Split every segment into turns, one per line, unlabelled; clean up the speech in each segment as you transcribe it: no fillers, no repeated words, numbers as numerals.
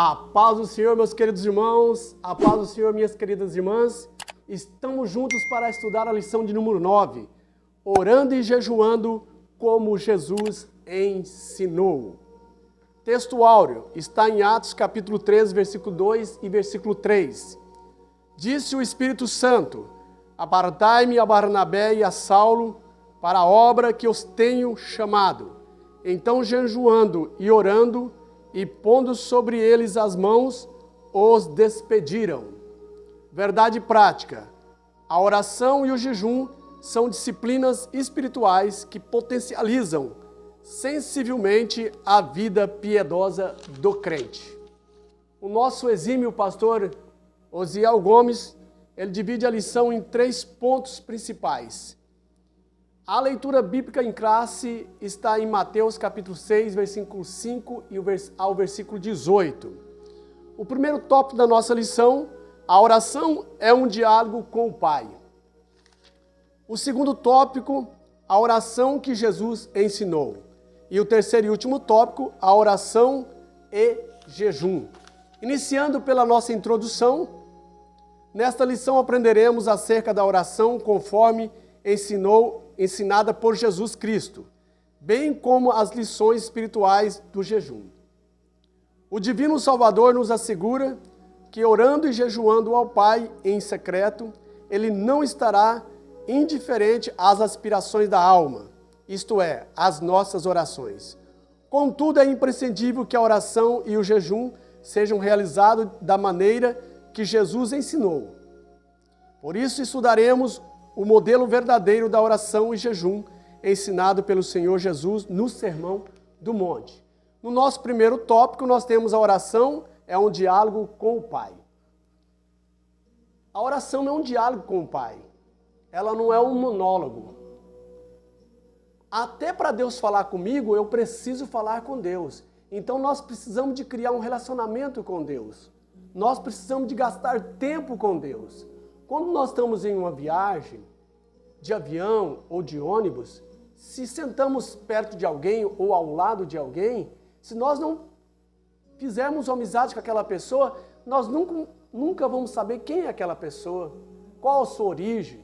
A paz do Senhor, meus queridos irmãos, a paz do Senhor, minhas queridas irmãs. Estamos juntos para estudar a lição de número 9, orando e jejuando como Jesus ensinou. Texto áureo está em Atos capítulo 13, versículo 2 e versículo 3. Disse o Espírito Santo: apartai-me a Barnabé e a Saulo para a obra que os tenho chamado. Então, jejuando e orando, e pondo sobre eles as mãos, os despediram. Verdade prática: a oração e o jejum são disciplinas espirituais que potencializam sensivelmente a vida piedosa do crente. O nosso exímio pastor Osiel Gomes, ele divide a lição em 3 pontos principais. A leitura bíblica em classe está em Mateus capítulo 6, versículo 5 ao versículo 18. O primeiro tópico da nossa lição: a oração é um diálogo com o Pai. O segundo tópico: a oração que Jesus ensinou. E o terceiro e último tópico: a oração e jejum. Iniciando pela nossa introdução, nesta lição aprenderemos acerca da oração conforme ensinada por Jesus Cristo, bem como as lições espirituais do jejum. O Divino Salvador nos assegura que orando e jejuando ao Pai em secreto, Ele não estará indiferente às aspirações da alma, isto é, às nossas orações. Contudo, é imprescindível que a oração e o jejum sejam realizados da maneira que Jesus ensinou. Por isso, estudaremos o modelo verdadeiro da oração e jejum ensinado pelo Senhor Jesus no Sermão do Monte. No nosso primeiro tópico, nós temos a oração é um diálogo com o Pai. A oração não é um diálogo com o Pai. Ela não é um monólogo. Até para Deus falar comigo, eu preciso falar com Deus. Então nós precisamos de criar um relacionamento com Deus. Nós precisamos de gastar tempo com Deus. Quando nós estamos em uma viagem, de avião ou de ônibus, se sentamos perto de alguém ou ao lado de alguém, se nós não fizermos amizade com aquela pessoa, nós nunca vamos saber quem é aquela pessoa, qual a sua origem.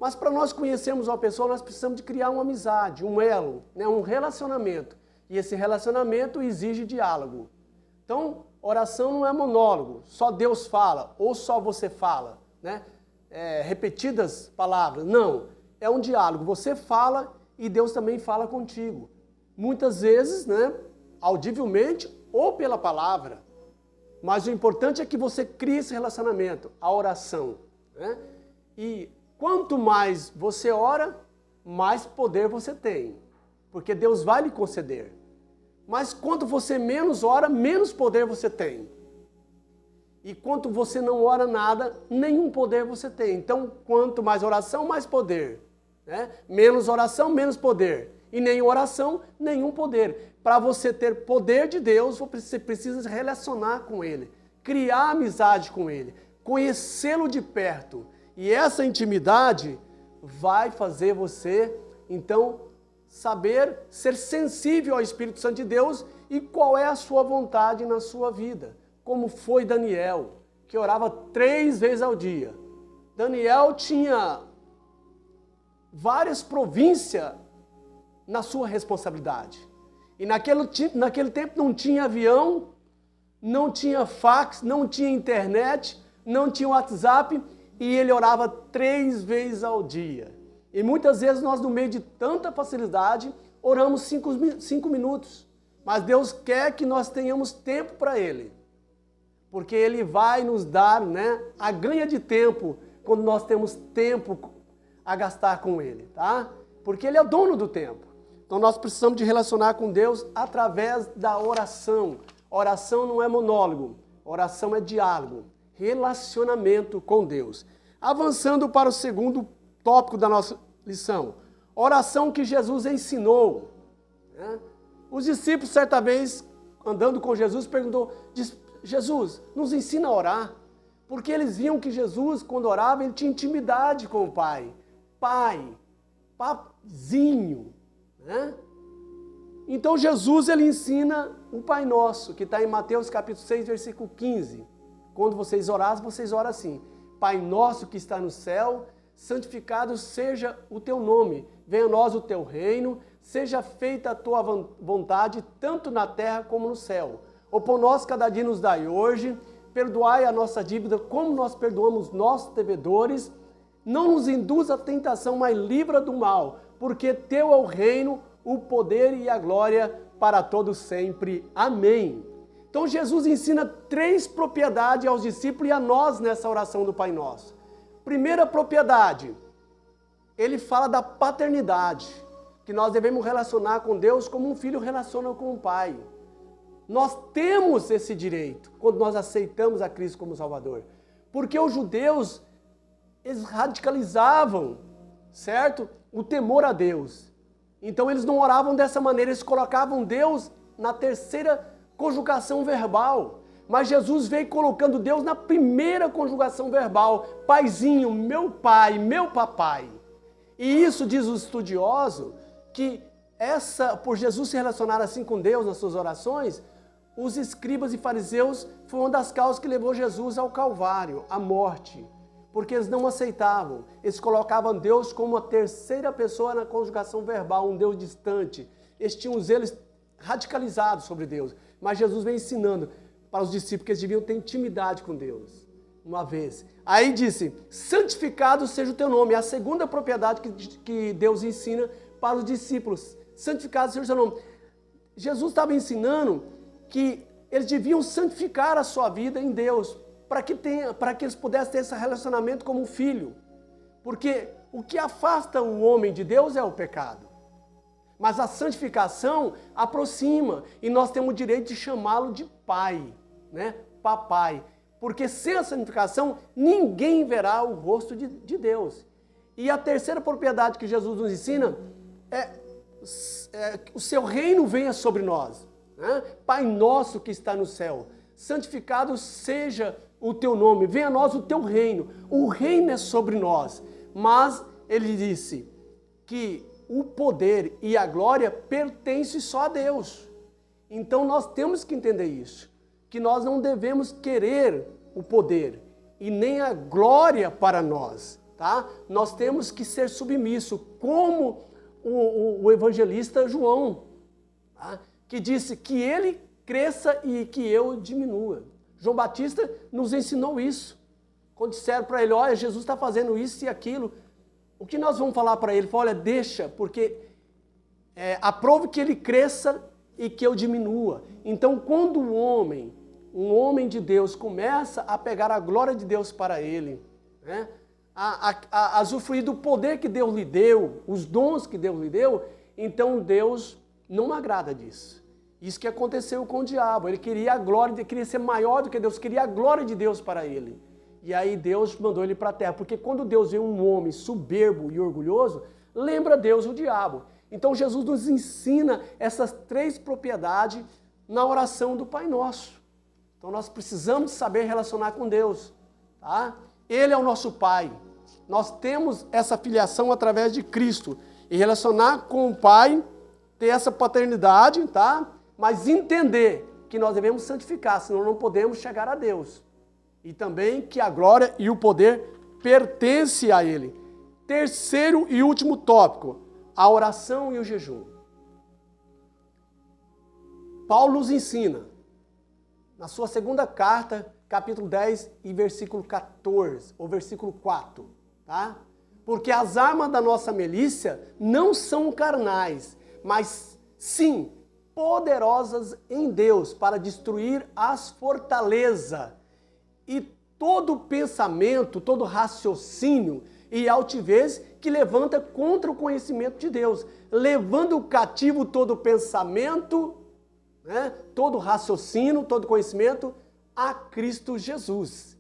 Mas para nós conhecermos uma pessoa, nós precisamos de criar uma amizade, um elo, um relacionamento. E esse relacionamento exige diálogo. Então, oração não é monólogo, só Deus fala ou só você fala, repetidas palavras. Não, é um diálogo. Você fala e Deus também fala contigo. Muitas vezes, audivelmente ou pela palavra. Mas o importante é que você crie esse relacionamento, a oração. E quanto mais você ora, mais poder você tem. Porque Deus vai lhe conceder. Mas quanto você menos ora, menos poder você tem. E quanto você não ora nada, nenhum poder você tem. Então, quanto mais oração, mais poder. Menos oração, menos poder. E nem oração, nenhum poder. Para você ter poder de Deus, você precisa se relacionar com Ele. Criar amizade com Ele. Conhecê-lo de perto. E essa intimidade vai fazer você, então, saber ser sensível ao Espírito Santo de Deus e qual é a sua vontade na sua vida. Como foi Daniel, que orava 3 vezes ao dia. Daniel tinha várias províncias na sua responsabilidade. E naquele tempo não tinha avião, não tinha fax, não tinha internet, não tinha WhatsApp, e ele orava 3 vezes ao dia. E muitas vezes nós, no meio de tanta facilidade, oramos 5 minutos. Mas Deus quer que nós tenhamos tempo para Ele. Porque Ele vai nos dar a ganha de tempo quando nós temos tempo a gastar com Ele, tá? Porque Ele é o dono do tempo. Então nós precisamos de relacionar com Deus através da oração. Oração não é monólogo, oração é diálogo, relacionamento com Deus. Avançando para o segundo tópico da nossa lição, oração que Jesus ensinou. Os discípulos, certa vez, andando com Jesus, perguntou: Jesus, nos ensina a orar. Porque eles viam que Jesus, quando orava, ele tinha intimidade com o Pai. Pai, pazinho. Então Jesus, ele ensina o Pai Nosso, que está em Mateus capítulo 6, versículo 15. Quando vocês orarem, vocês oram assim: Pai Nosso que está no céu, santificado seja o teu nome, venha a nós o teu reino, seja feita a tua vontade, tanto na terra como no céu. O pão nosso cada dia nos dai hoje, perdoai a nossa dívida como nós perdoamos nossos devedores, não nos induz à tentação, mas livra do mal, porque teu é o reino, o poder e a glória para todos sempre. Amém. Então Jesus ensina 3 propriedades aos discípulos e a nós nessa oração do Pai Nosso. Primeira propriedade, ele fala da paternidade, que nós devemos relacionar com Deus como um filho relaciona com o pai. Nós temos esse direito quando nós aceitamos a Cristo como Salvador. Porque os judeus, eles radicalizavam, certo? O temor a Deus. Então eles não oravam dessa maneira, eles colocavam Deus na terceira conjugação verbal. Mas Jesus veio colocando Deus na primeira conjugação verbal. Paizinho, meu pai, meu papai. E isso diz o estudioso, que por Jesus se relacionar assim com Deus nas suas orações, os escribas e fariseus foi uma das causas que levou Jesus ao Calvário, à morte. Porque eles não aceitavam. Eles colocavam Deus como a terceira pessoa na conjugação verbal, um Deus distante. Eles tinham os eles radicalizados sobre Deus. Mas Jesus vem ensinando para os discípulos que eles deviam ter intimidade com Deus. Uma vez. Aí disse, santificado seja o teu nome. É a segunda propriedade que Deus ensina para os discípulos. Santificado seja o teu nome. Jesus estava ensinando que eles deviam santificar a sua vida em Deus, para que eles pudessem ter esse relacionamento como um filho. Porque o que afasta o homem de Deus é o pecado. Mas a santificação aproxima, e nós temos o direito de chamá-lo de pai, né? Papai. Porque sem a santificação, ninguém verá o rosto de Deus. E a terceira propriedade que Jesus nos ensina é o seu reino venha sobre nós. Né? Pai nosso que está no céu, santificado seja o teu nome, venha a nós o teu reino. O reino é sobre nós. Mas ele disse que o poder e a glória pertencem só a Deus. Então nós temos que entender isso, que nós não devemos querer o poder e nem a glória para nós, tá? Nós temos que ser submissos, como o evangelista João, tá? Que disse que ele cresça e que eu diminua. João Batista nos ensinou isso. Quando disseram para ele, olha, Jesus está fazendo isso e aquilo, o que nós vamos falar para ele? Olha, deixa, porque aprove que ele cresça e que eu diminua. Então, quando um homem de Deus começa a pegar a glória de Deus para ele, né, a usufruir do poder que Deus lhe deu, os dons que Deus lhe deu, então Deus não agrada disso. Isso que aconteceu com o diabo. Ele queria a glória, ele queria ser maior do que Deus, queria a glória de Deus para ele. E aí Deus mandou ele para a terra, porque quando Deus vê um homem soberbo e orgulhoso, lembra Deus o diabo. Então Jesus nos ensina essas 3 propriedades na oração do Pai Nosso. Então nós precisamos saber relacionar com Deus, tá? Ele é o nosso Pai. Nós temos essa filiação através de Cristo. E relacionar com o Pai, ter essa paternidade, tá? Mas entender que nós devemos santificar, senão não podemos chegar a Deus. E também que a glória e o poder pertencem a Ele. Terceiro e último tópico, a oração e o jejum. Paulo nos ensina, na sua segunda carta, capítulo 10 e versículo 14, ou versículo 4, tá? Porque as armas da nossa milícia não são carnais, mas sim poderosas em Deus para destruir as fortalezas e todo pensamento, todo raciocínio e altivez que levanta contra o conhecimento de Deus, levando cativo todo pensamento, né, todo raciocínio, todo conhecimento a Cristo Jesus.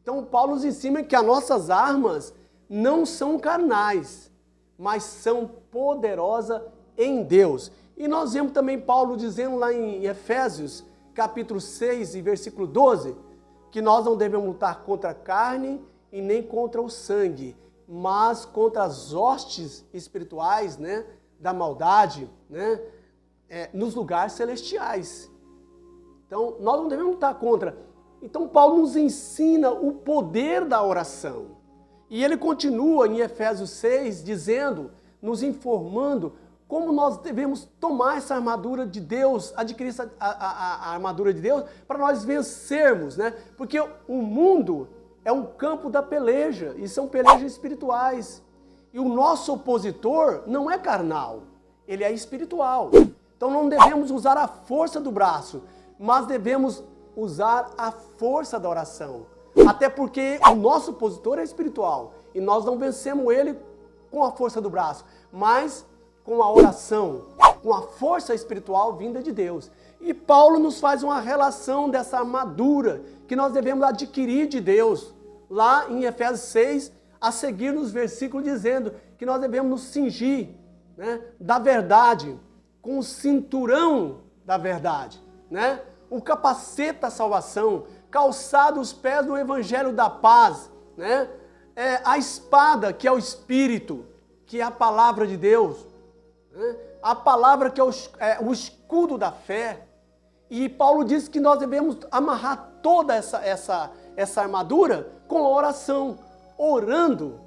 Então Paulo nos ensina que as nossas armas não são carnais, mas são poderosas em Deus. E nós vemos também Paulo dizendo lá em Efésios, capítulo 6 e versículo 12, que nós não devemos lutar contra a carne e nem contra o sangue, mas contra as hostes espirituais, né, da maldade, né, nos lugares celestiais. Então, nós não devemos lutar contra. Então, Paulo nos ensina o poder da oração. E ele continua em Efésios 6, dizendo, nos informando, como nós devemos tomar essa armadura de Deus, adquirir a armadura de Deus, para nós vencermos, né? Porque o mundo é um campo da peleja, e são pelejas espirituais. E o nosso opositor não é carnal, ele é espiritual. Então não devemos usar a força do braço, mas devemos usar a força da oração. Até porque o nosso opositor é espiritual, e nós não vencemos ele com a força do braço, mas com a oração, com a força espiritual vinda de Deus. E Paulo nos faz uma relação dessa armadura que nós devemos adquirir de Deus, lá em Efésios 6, a seguir nos versículos dizendo que nós devemos nos cingir, né, da verdade, com o cinturão da verdade, né, o capacete da salvação, calçado os pés do evangelho da paz, né, a espada que é o Espírito, que é a palavra de Deus, a palavra que é o escudo da fé. E Paulo diz que nós devemos amarrar toda essa armadura com a oração, orando,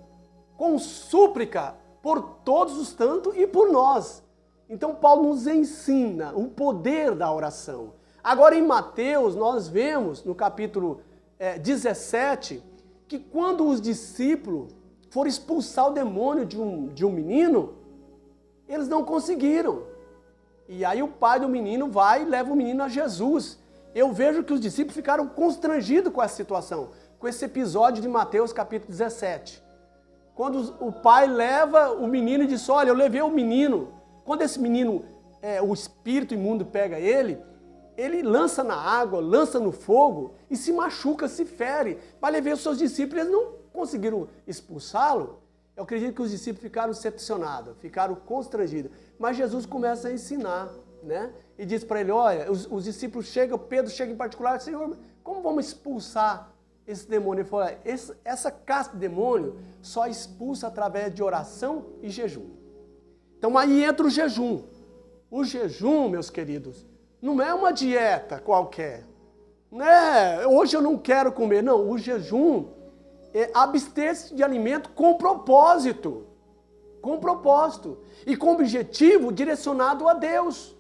com súplica por todos os santos e por nós. Então Paulo nos ensina o poder da oração. Agora em Mateus nós vemos no capítulo 17 que quando os discípulos foram expulsar o demônio de um menino, eles não conseguiram. E aí o pai do menino vai e leva o menino a Jesus. Eu vejo que os discípulos ficaram constrangidos com essa situação, com esse episódio de Mateus capítulo 17. Quando o pai leva o menino e diz, olha, eu levei o menino. Quando esse menino, o espírito imundo pega ele lança na água, lança no fogo e se machuca, se fere. Para levar os seus discípulos, eles não conseguiram expulsá-lo. Eu acredito que os discípulos ficaram decepcionados, ficaram constrangidos. Mas Jesus começa a ensinar, né? E diz para ele, olha, os discípulos chegam, Pedro chega em particular, Senhor, como vamos expulsar esse demônio? Ele falou, essa casta de demônio só expulsa através de oração e jejum. Então aí entra o jejum. O jejum, meus queridos, não é uma dieta qualquer. Não é, hoje eu não quero comer. Não, o jejum é abster-se de alimento com propósito. Com propósito. E com objetivo direcionado a Deus.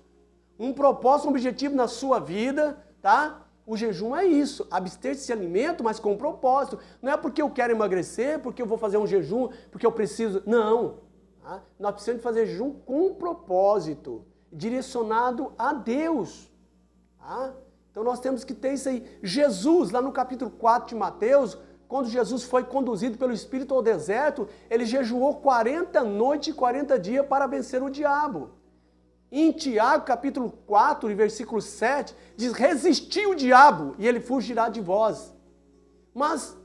Um propósito, um objetivo na sua vida, tá? O jejum é isso, abster-se de alimento, mas com propósito. Não é porque eu quero emagrecer, porque eu vou fazer um jejum, porque eu preciso. Não. Tá? Nós precisamos fazer jejum com propósito, direcionado a Deus. Tá? Então nós temos que ter isso aí. Jesus, lá no capítulo 4 de Mateus, quando Jesus foi conduzido pelo Espírito ao deserto, ele jejuou 40 noites e 40 dias para vencer o diabo. Em Tiago, capítulo 4, versículo 7, diz, resisti o diabo e ele fugirá de vós. Mas,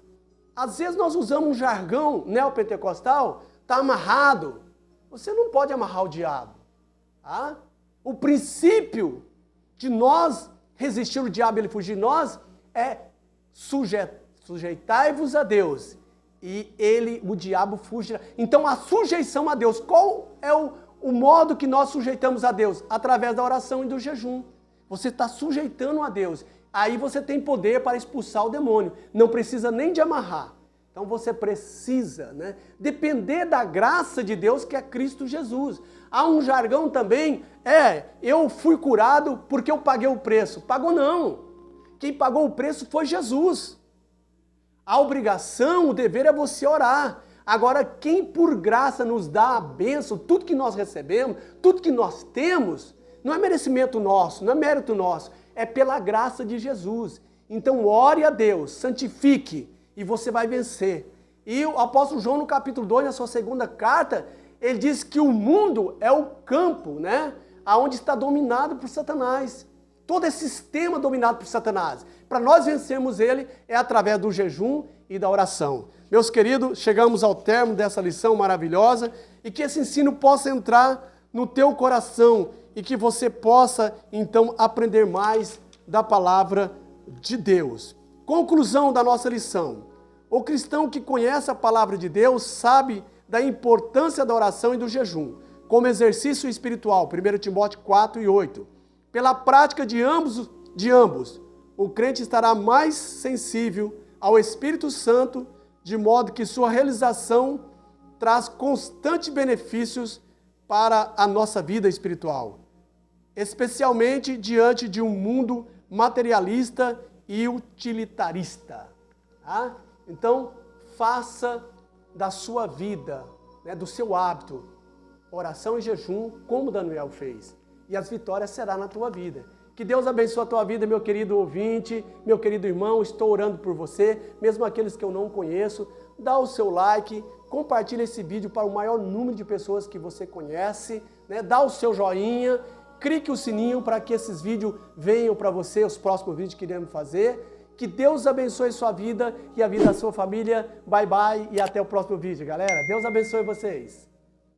às vezes nós usamos um jargão neopentecostal, está amarrado. Você não pode amarrar o diabo. Tá? O princípio de nós resistir o diabo e ele fugir de nós é sujeitai-vos a Deus e o diabo fugirá. Então a sujeição a Deus, qual é o modo que nós sujeitamos a Deus? Através da oração e do jejum. Você está sujeitando a Deus. Aí você tem poder para expulsar o demônio. Não precisa nem de amarrar. Então você precisa, né, depender da graça de Deus que é Cristo Jesus. Há um jargão também, eu fui curado porque eu paguei o preço. Pagou não. Quem pagou o preço foi Jesus. A obrigação, o dever é você orar. Agora, quem por graça nos dá a bênção, tudo que nós recebemos, tudo que nós temos, não é merecimento nosso, não é mérito nosso, é pela graça de Jesus. Então, ore a Deus, santifique, e você vai vencer. E o apóstolo João, no capítulo 2, na sua segunda carta, ele diz que o mundo é o campo, né, onde está dominado por Satanás. Todo esse sistema dominado por Satanás. Para nós vencermos ele, é através do jejum e da oração. Meus queridos, chegamos ao término dessa lição maravilhosa e que esse ensino possa entrar no teu coração e que você possa, então, aprender mais da palavra de Deus. Conclusão da nossa lição. O cristão que conhece a palavra de Deus sabe da importância da oração e do jejum como exercício espiritual, 1 Timóteo 4:8. Pela prática de ambos, o crente estará mais sensível ao Espírito Santo, de modo que sua realização traz constantes benefícios para a nossa vida espiritual, especialmente diante de um mundo materialista e utilitarista. Tá? Então, faça da sua vida, do seu hábito, oração e jejum, como Daniel fez. E as vitórias serão na tua vida. Que Deus abençoe a tua vida, meu querido ouvinte, meu querido irmão. Estou orando por você, mesmo aqueles que eu não conheço. Dá o seu like, compartilha esse vídeo para o maior número de pessoas que você conhece. Dá o seu joinha, clique o sininho para que esses vídeos venham para você, os próximos vídeos que iremos fazer. Que Deus abençoe sua vida e a vida da sua família. Bye, bye e até o próximo vídeo, galera. Deus abençoe vocês.